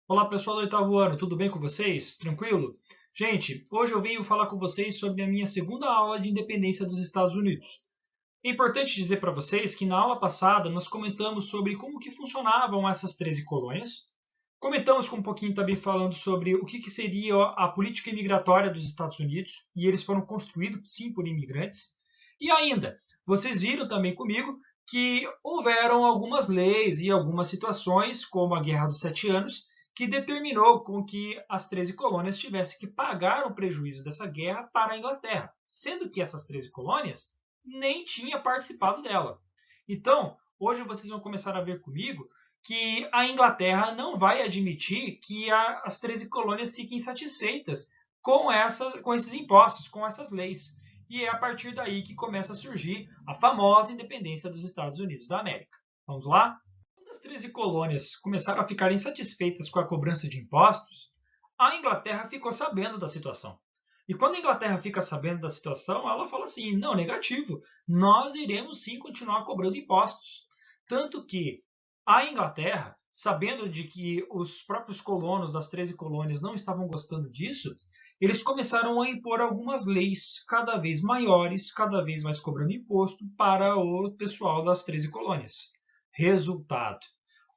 Olá pessoal do oitavo ano, tudo bem com vocês? Tranquilo? Gente, hoje eu venho falar com vocês sobre a minha segunda aula de independência dos Estados Unidos. É importante dizer para vocês que na aula passada nós comentamos sobre como que funcionavam essas 13 colônias. Comentamos com um pouquinho também falando sobre o que seria a política imigratória dos Estados Unidos, e eles foram construídos sim por imigrantes. E ainda, vocês viram também comigo que houveram algumas leis e algumas situações, como a Guerra dos Sete Anos, que determinou com que as 13 colônias tivessem que pagar o prejuízo dessa guerra para a Inglaterra, sendo que essas 13 colônias nem tinham participado dela. Então, hoje vocês vão começar a ver comigo que a Inglaterra não vai admitir que as 13 colônias fiquem satisfeitas com esses impostos, com essas leis. E é a partir daí que começa a surgir a famosa independência dos Estados Unidos da América. Vamos lá? Quando as 13 colônias começaram a ficar insatisfeitas com a cobrança de impostos, a Inglaterra ficou sabendo da situação. E quando a Inglaterra fica sabendo da situação, ela fala assim: não, negativo, nós iremos sim continuar cobrando impostos. Tanto que a Inglaterra, sabendo de que os próprios colonos das 13 colônias não estavam gostando disso, eles começaram a impor algumas leis cada vez maiores, cada vez mais cobrando imposto para o pessoal das 13 colônias. Resultado: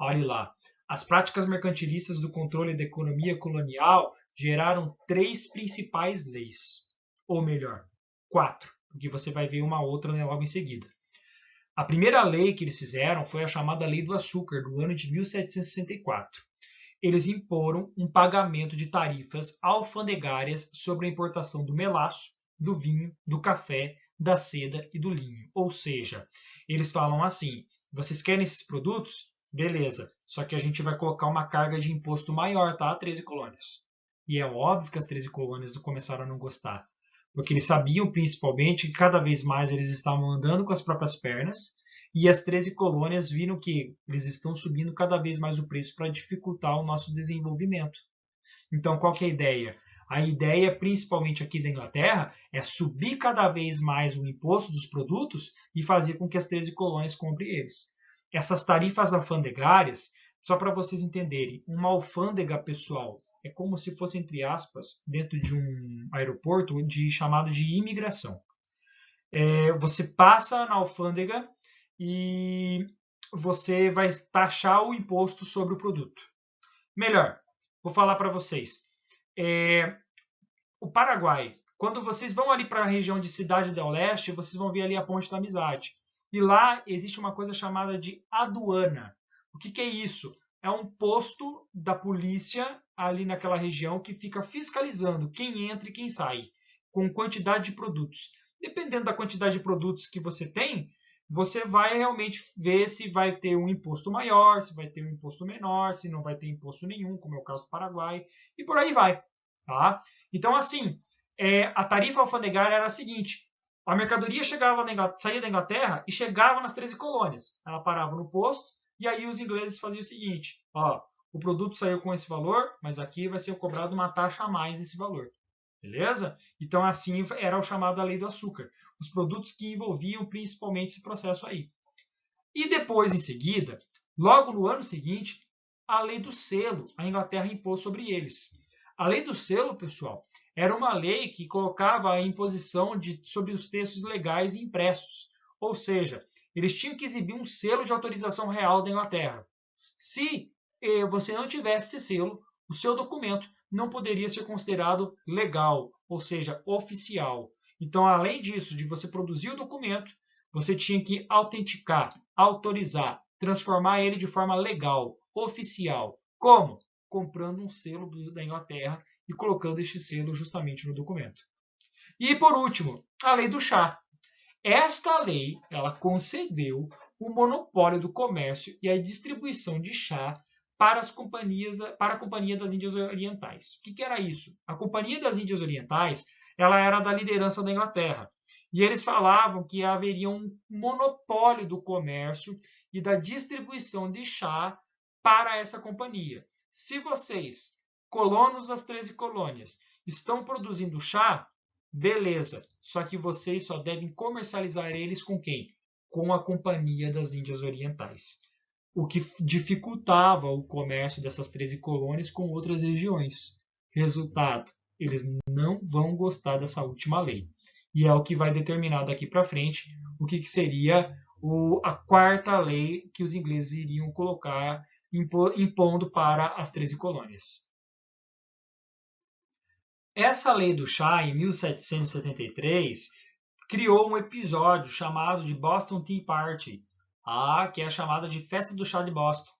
olhe lá, as práticas mercantilistas do controle da economia colonial geraram três principais leis. Ou melhor, quatro, porque você vai ver uma outra logo em seguida. A primeira lei que eles fizeram foi a chamada Lei do Açúcar, do ano de 1764. Eles imporam um pagamento de tarifas alfandegárias sobre a importação do melaço, do vinho, do café, da seda e do linho. Ou seja, eles falam assim: vocês querem esses produtos? Beleza, só que a gente vai colocar uma carga de imposto maior, tá? 13 colônias. E é óbvio que as 13 colônias começaram a não gostar, porque eles sabiam principalmente que cada vez mais eles estavam andando com as próprias pernas, e as 13 colônias viram que eles estão subindo cada vez mais o preço para dificultar o nosso desenvolvimento. Então, qual que é a ideia? A ideia, principalmente aqui da Inglaterra, é subir cada vez mais o imposto dos produtos e fazer com que as 13 colônias comprem eles. Essas tarifas alfandegárias, só para vocês entenderem, uma alfândega pessoal é como se fosse, entre aspas, dentro de um aeroporto chamado de imigração. Você passa na alfândega e você vai taxar o imposto sobre o produto. Melhor, vou falar para vocês. O Paraguai, quando vocês vão ali para a região de Cidade del Leste, vocês vão ver ali a Ponte da Amizade. E lá existe uma coisa chamada de aduana. O que é isso? É um posto da polícia ali naquela região que fica fiscalizando quem entra e quem sai, com quantidade de produtos. Dependendo da quantidade de produtos que você tem, você vai realmente ver se vai ter um imposto maior, se vai ter um imposto menor, se não vai ter imposto nenhum, como é o caso do Paraguai, e por aí vai. Tá? Então, assim, a tarifa alfandegária era a seguinte: a mercadoria saía da Inglaterra e chegava nas 13 colônias. Ela parava no posto e aí os ingleses faziam o seguinte: ó, o produto saiu com esse valor, mas aqui vai ser cobrado uma taxa a mais desse valor. Beleza? Então, assim era o chamado a lei do açúcar. Os produtos que envolviam principalmente esse processo aí. E depois, em seguida, logo no ano seguinte, a lei do selo, a Inglaterra impôs sobre eles. A lei do selo, pessoal, era uma lei que colocava a imposição sobre os textos legais e impressos. Ou seja, eles tinham que exibir um selo de autorização real da Inglaterra. Se você não tivesse esse selo, o seu documento não poderia ser considerado legal, ou seja, oficial. Então, além disso, de você produzir o documento, você tinha que autenticar, autorizar, transformar ele de forma legal, oficial. Como? Comprando um selo da Inglaterra e colocando este selo justamente no documento. E por último, a lei do chá. Esta lei, ela concedeu o monopólio do comércio e a distribuição de chá para a Companhia das Índias Orientais. O que era isso? A Companhia das Índias Orientais, ela era da liderança da Inglaterra. E eles falavam que haveria um monopólio do comércio e da distribuição de chá para essa companhia. Se vocês, colonos das 13 colônias, estão produzindo chá, beleza. Só que vocês só devem comercializar eles com quem? Com a Companhia das Índias Orientais. o que dificultava o comércio dessas 13 colônias com outras regiões. Resultado, eles não vão gostar dessa última lei. E é o que vai determinar daqui para frente o que seria a quarta lei que os ingleses iriam colocar, impondo para as 13 colônias. Essa lei do chá, em 1773, criou um episódio chamado de Boston Tea Party, que é a chamada de Festa do Chá de Boston.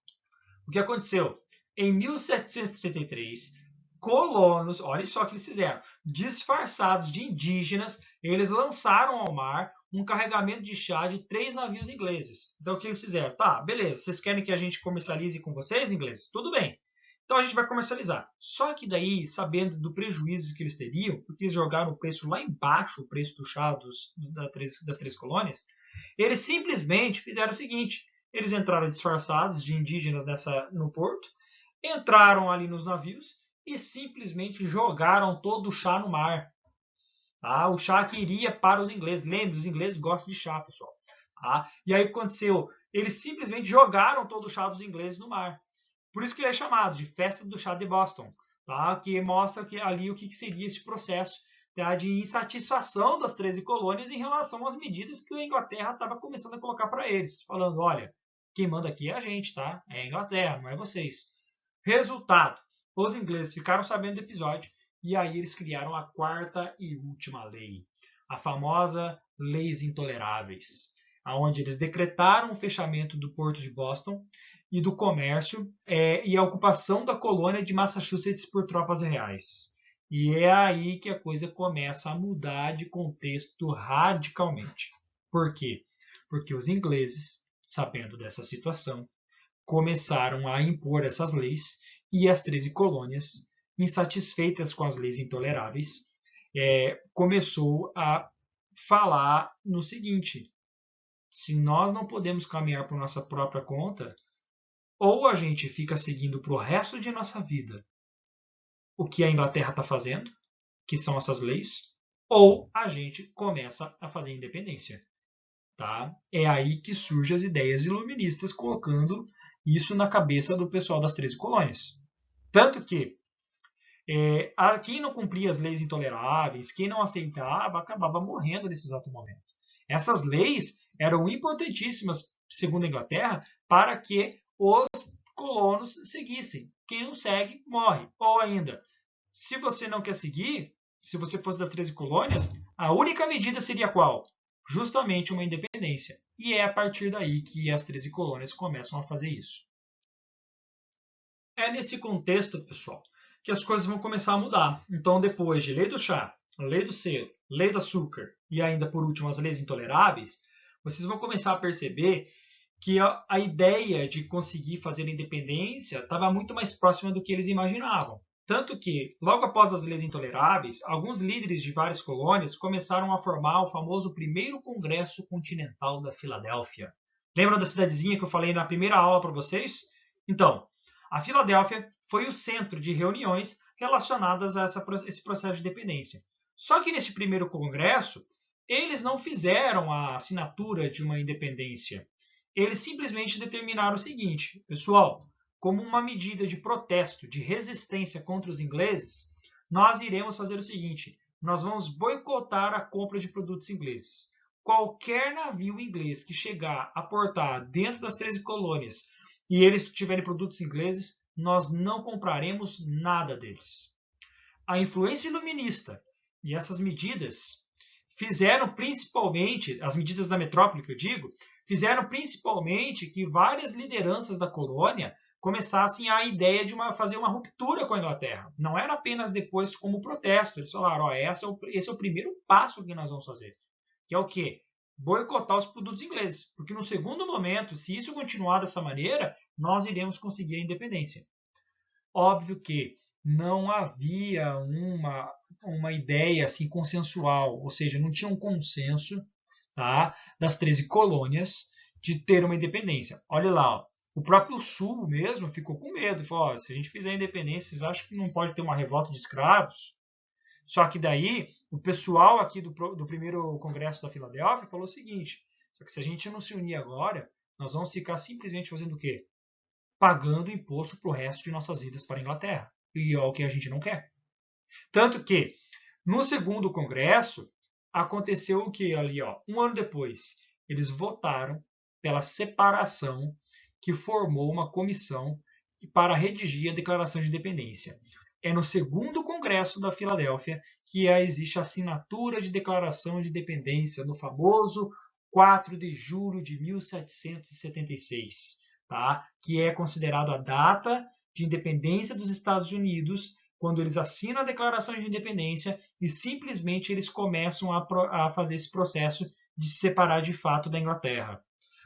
O que aconteceu? Em 1733, colonos, olha só o que eles fizeram, disfarçados de indígenas, eles lançaram ao mar um carregamento de chá de 3 navios ingleses. Então o que eles fizeram? Tá, beleza, vocês querem que a gente comercialize com vocês, ingleses? Tudo bem. Então a gente vai comercializar. Só que daí, sabendo do prejuízo que eles teriam, porque eles jogaram o preço lá embaixo, o preço do chá das 3 colônias, eles simplesmente fizeram o seguinte, eles entraram disfarçados de indígenas no porto, entraram ali nos navios e simplesmente jogaram todo o chá no mar. O chá que iria para os ingleses. Lembre, os ingleses gostam de chá, pessoal. E aí o que aconteceu? Eles simplesmente jogaram todo o chá dos ingleses no mar. Por isso que ele é chamado de Festa do Chá de Boston, que mostra ali o que seria esse processo de insatisfação das 13 colônias em relação às medidas que a Inglaterra estava começando a colocar para eles, falando, olha, quem manda aqui é a gente, tá? É a Inglaterra, não é vocês. Resultado, os ingleses ficaram sabendo do episódio e aí eles criaram a quarta e última lei, a famosa Leis Intoleráveis, onde eles decretaram o fechamento do porto de Boston e do comércio e a ocupação da colônia de Massachusetts por tropas reais. E é aí que a coisa começa a mudar de contexto radicalmente. Por quê? Porque os ingleses, sabendo dessa situação, começaram a impor essas leis e as 13 colônias, insatisfeitas com as leis intoleráveis, começou a falar no seguinte: se nós não podemos caminhar por nossa própria conta, ou a gente fica seguindo para o resto de nossa vida o que a Inglaterra está fazendo, que são essas leis, ou a gente começa a fazer independência. É aí que surgem as ideias iluministas colocando isso na cabeça do pessoal das 13 colônias. Tanto que quem não cumpria as leis intoleráveis, quem não aceitava, acabava morrendo nesse exato momento. Essas leis eram importantíssimas, segundo a Inglaterra, para que os colonos seguissem. Quem não segue, morre. Ou ainda, se você não quer seguir, se você fosse das 13 colônias, a única medida seria qual? Justamente uma independência. E é a partir daí que as 13 colônias começam a fazer isso. É nesse contexto, pessoal, que as coisas vão começar a mudar. Então, depois de lei do chá, lei do selo, lei do açúcar e ainda, por último, as leis intoleráveis, vocês vão começar a perceber que a ideia de conseguir fazer a independência estava muito mais próxima do que eles imaginavam. Tanto que, logo após as leis intoleráveis, alguns líderes de várias colônias começaram a formar o famoso Primeiro Congresso Continental da Filadélfia. Lembram da cidadezinha que eu falei na primeira aula para vocês? Então, a Filadélfia foi o centro de reuniões relacionadas a esse processo de independência. Só que nesse primeiro congresso, eles não fizeram a assinatura de uma independência. Eles simplesmente determinaram o seguinte: pessoal, como uma medida de protesto, de resistência contra os ingleses, nós iremos fazer o seguinte: nós vamos boicotar a compra de produtos ingleses. Qualquer navio inglês que chegar a portar dentro das 13 colônias e eles tiverem produtos ingleses, nós não compraremos nada deles. A influência iluminista e essas medidas fizeram principalmente, as medidas da metrópole que eu digo, fizeram principalmente que várias lideranças da colônia começassem a ideia de fazer uma ruptura com a Inglaterra. Não era apenas depois como protesto. Eles falaram, esse é o primeiro passo que nós vamos fazer. Que é o quê? Boicotar os produtos ingleses. Porque no segundo momento, se isso continuar dessa maneira, nós iremos conseguir a independência. Óbvio que não havia uma ideia assim consensual, ou seja, não tinha um consenso das 13 colônias de ter uma independência. Olha lá, o próprio Sul mesmo ficou com medo. Falou, se a gente fizer a independência, vocês acham que não pode ter uma revolta de escravos? Só que daí, o pessoal aqui do primeiro congresso da Filadélfia falou o seguinte: só que se a gente não se unir agora, nós vamos ficar simplesmente fazendo o quê? Pagando imposto para o resto de nossas vidas para a Inglaterra. E é o que a gente não quer. Tanto que, no segundo congresso, aconteceu o que ali, ó, um ano depois, eles votaram pela separação que formou uma comissão para redigir a Declaração de Independência. É no segundo congresso da Filadélfia que existe a assinatura de Declaração de Independência, no famoso 4 de julho de 1776, tá? Que é considerado a data de independência dos Estados Unidos, quando eles assinam a Declaração de Independência e simplesmente eles começam a fazer esse processo de se separar de fato da Inglaterra.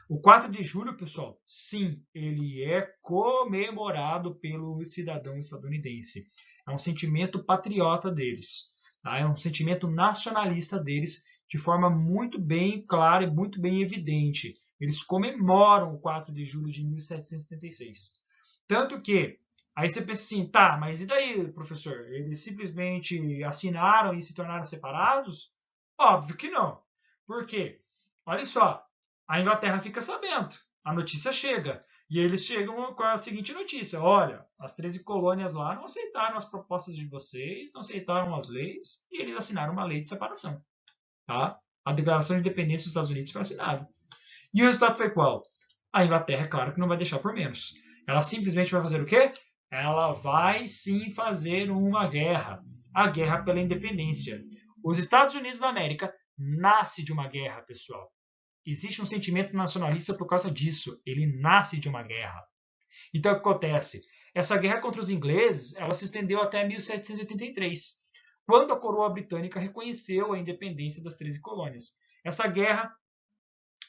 O 4 de julho, pessoal, sim, ele é comemorado pelo cidadão estadunidense. É um sentimento patriota deles, tá? É um sentimento nacionalista deles, de forma muito bem clara e muito bem evidente. Eles comemoram o 4 de julho de 1776. Tanto que, aí você pensa assim, tá, mas e daí, professor? Eles simplesmente assinaram e se tornaram separados? Óbvio que não. Por quê? Olha só, a Inglaterra fica sabendo, a notícia chega, e eles chegam com a seguinte notícia: olha, as 13 colônias lá não aceitaram as propostas de vocês, não aceitaram as leis, e eles assinaram uma lei de separação. Tá? A Declaração de Independência dos Estados Unidos foi assinada. E o resultado foi qual? A Inglaterra, é claro que não vai deixar por menos. Ela simplesmente vai fazer o quê? Ela vai sim fazer uma guerra. A guerra pela independência. Os Estados Unidos da América nasce de uma guerra, pessoal. Existe um sentimento nacionalista por causa disso. Ele nasce de uma guerra. Então, o que acontece? Essa guerra contra os ingleses, ela se estendeu até 1783, quando a coroa britânica reconheceu a independência das 13 colônias. Essa guerra,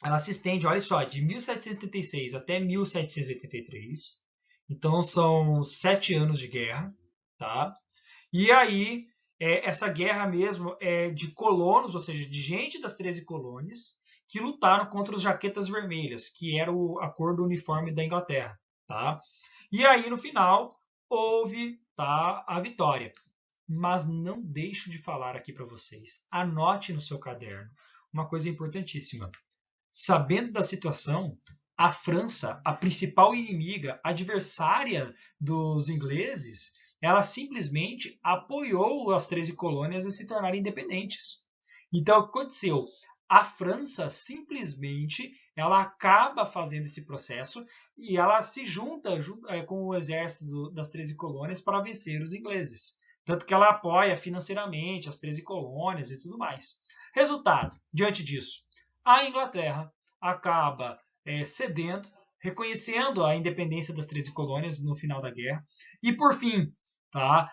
ela se estende, olha só, de 1776 até 1783. Então, são 7 anos de guerra, tá? E aí, essa guerra mesmo é de colonos, ou seja, de gente das 13 colônias, que lutaram contra os jaquetas vermelhas, que era a cor do uniforme da Inglaterra, tá? E aí, no final, houve, tá, a vitória. Mas não deixo de falar aqui para vocês. Anote no seu caderno uma coisa importantíssima. Sabendo da situação, a França, a principal inimiga, adversária dos ingleses, ela simplesmente apoiou as 13 colônias a se tornarem independentes. Então, o que aconteceu? A França simplesmente ela acaba fazendo esse processo e ela se junta com o exército das 13 colônias para vencer os ingleses. Tanto que ela apoia financeiramente as 13 colônias e tudo mais. Resultado, diante disso, a Inglaterra acaba cedendo, reconhecendo a independência das 13 colônias no final da guerra. E, por fim, tá,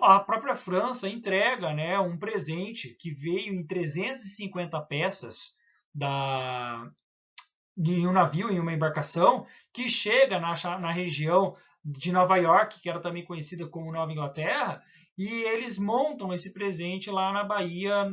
a própria França entrega, né, um presente que veio em 350 peças em um navio, em uma embarcação, que chega na região de Nova York, que era também conhecida como Nova Inglaterra, e eles montam esse presente lá na Bahia,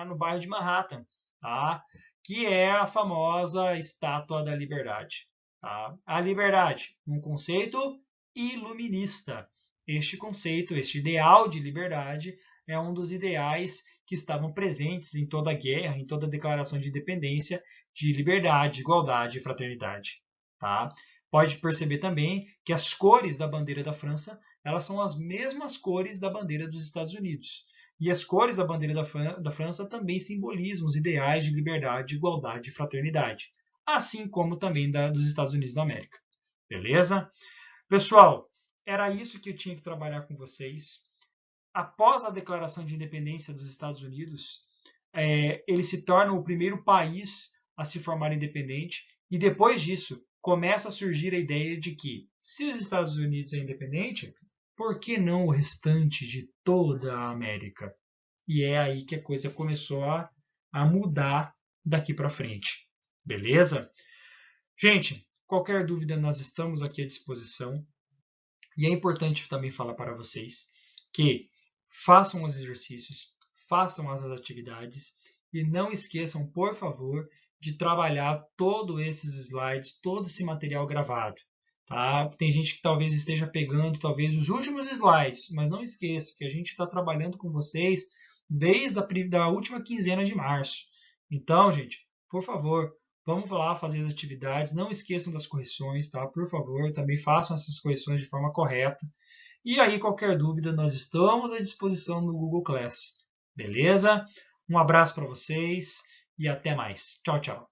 no bairro de Manhattan, tá? Que é a famosa Estátua da Liberdade. Tá? A liberdade, um conceito iluminista. Este conceito, este ideal de liberdade, é um dos ideais que estavam presentes em toda a guerra, em toda a declaração de independência, de liberdade, igualdade e fraternidade. Tá? Pode perceber também que as cores da bandeira da França, elas são as mesmas cores da bandeira dos Estados Unidos. E as cores da bandeira da França também simbolizam os ideais de liberdade, igualdade e fraternidade, assim como também dos Estados Unidos da América. Beleza? Pessoal, era isso que eu tinha que trabalhar com vocês. Após a declaração de independência dos Estados Unidos, ele se torna o primeiro país a se formar independente, e depois disso começa a surgir a ideia de que, se os Estados Unidos é independente, por que não o restante de toda a América? E é aí que a coisa começou a mudar daqui para frente. Beleza? Gente, qualquer dúvida nós estamos aqui à disposição. E é importante também falar para vocês que façam os exercícios, façam as atividades e não esqueçam, por favor, de trabalhar todos esses slides, todo esse material gravado. Tá? Tem gente que talvez esteja pegando talvez os últimos slides, mas não esqueça que a gente está trabalhando com vocês desde a última quinzena de março. Então, gente, por favor, Vamos lá fazer as atividades. Não esqueçam das correções, tá? Por favor, também façam essas correções de forma correta. E aí, qualquer dúvida, nós estamos à disposição no Google Class. Beleza? Um abraço para vocês e até mais. Tchau, tchau.